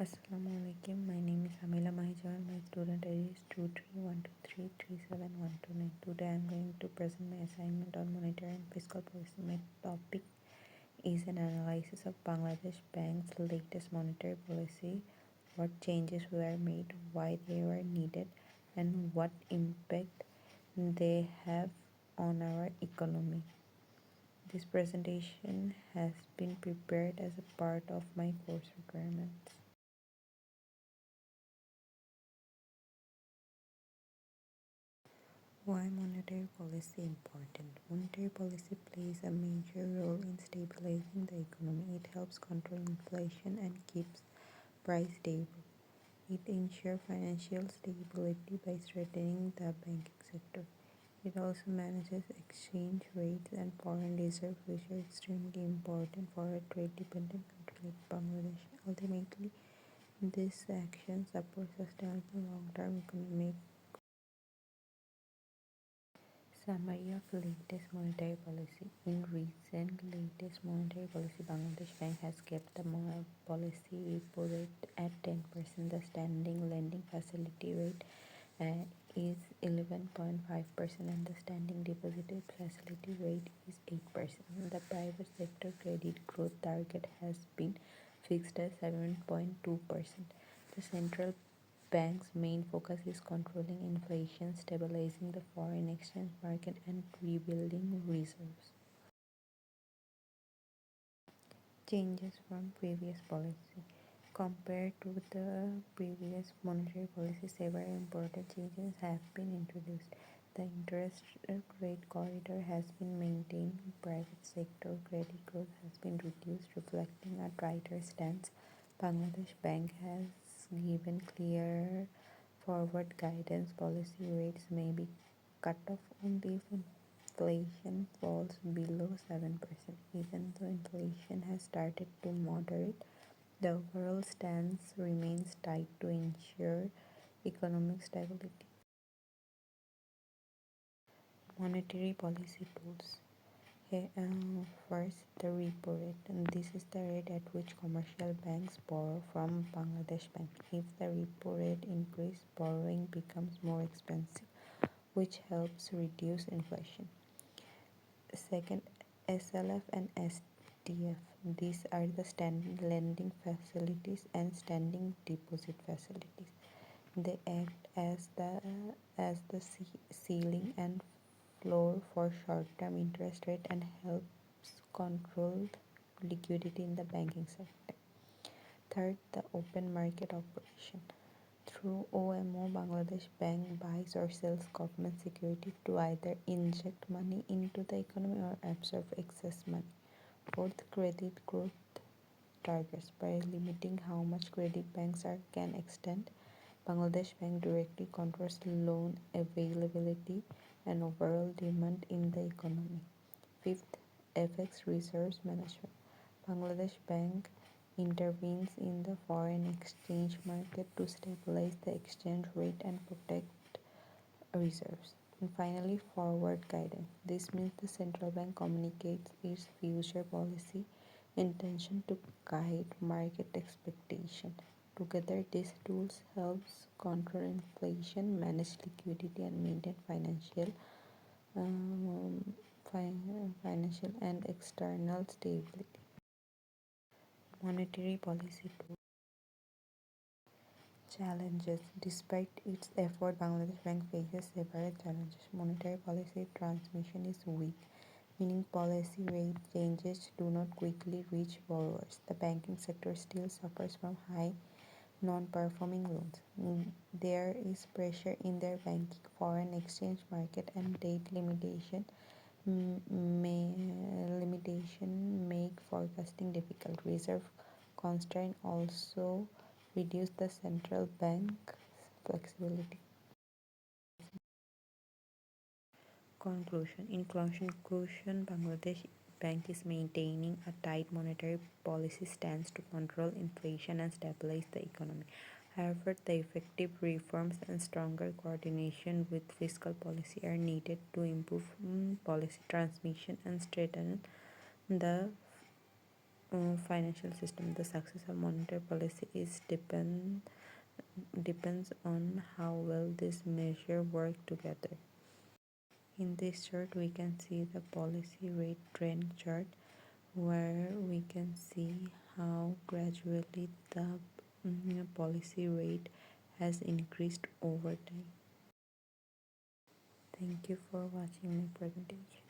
Assalamualaikum. My name is Amila Mahijan. My student ID is 231233712. Today I am going to present my assignment on monetary and fiscal policy. My topic is an analysis of Bangladesh Bank's latest monetary policy, what changes were made, why they were needed, and what impact they have on our economy. This presentation has been prepared as a part of my course requirements. Why monetary policy important? Monetary policy plays a major role in stabilizing the economy. It helps control inflation and keeps price stable. It ensures financial stability by strengthening the banking sector. It also manages exchange rates and foreign reserves, which are extremely important for a trade-dependent country like Bangladesh. Ultimately, this action supports sustainable long-term economic. Summary of latest monetary policy. In recent latest monetary policy, Bangladesh Bank has kept the policy repo rate at 10%. The standing lending facility rate is 11.5% and the standing deposit facility rate is 8%. The private sector credit growth target has been fixed at 7.2%. The central bank's main focus is controlling inflation, stabilizing the foreign exchange market, and rebuilding reserves. Changes from previous policy. Compared to the previous monetary policy, several important changes have been introduced. The interest rate corridor has been maintained. Private sector credit growth has been reduced, reflecting a tighter stance. Bangladesh Bank has given clear forward guidance. Policy rates may be cut off only if inflation falls below 7%. Even though inflation has started to moderate, the overall stance remains tight to ensure economic stability. Monetary policy tools. First, the repo rate. And this is the rate at which commercial banks borrow from Bangladesh Bank. If the repo rate increases, borrowing becomes more expensive, which helps reduce inflation. Second, SLF and SDF. These are the standing lending facilities and standing deposit facilities. They act as the ceiling and floor for short-term interest rate and helps control liquidity in the banking sector. Third, the open market operation. Through OMO, Bangladesh Bank buys or sells government security to either inject money into the economy or absorb excess money. Fourth, credit growth targets. By limiting how much credit banks can extend, Bangladesh Bank directly controls loan availability and overall demand in the economy. Fifth, FX reserves management. Bangladesh Bank intervenes in the foreign exchange market to stabilize the exchange rate and protect reserves. And finally, forward guidance. This means the central bank communicates its future policy intention to guide market expectation. Together, these tools helps control inflation, manage liquidity, and maintain um, financial and external stability. Monetary policy tools. Challenges. Despite its effort, Bangladesh Bank faces several challenges. Monetary policy transmission is weak, meaning policy rate changes do not quickly reach borrowers. The banking sector still suffers from high non-performing loans. There is pressure in their banking, foreign exchange market, and debt limitation make forecasting difficult. Reserve constraint also reduce the central bank flexibility. Conclusion. In conclusion, Bangladesh Bank is maintaining a tight monetary policy stance to control inflation and stabilize the economy. However, the effective reforms and stronger coordination with fiscal policy are needed to improve policy transmission and strengthen the financial system. The success of monetary policy is depends on how well this measure work together. In this chart, we can see the policy rate trend chart, where we can see how gradually the policy rate has increased over time. Thank you for watching my presentation.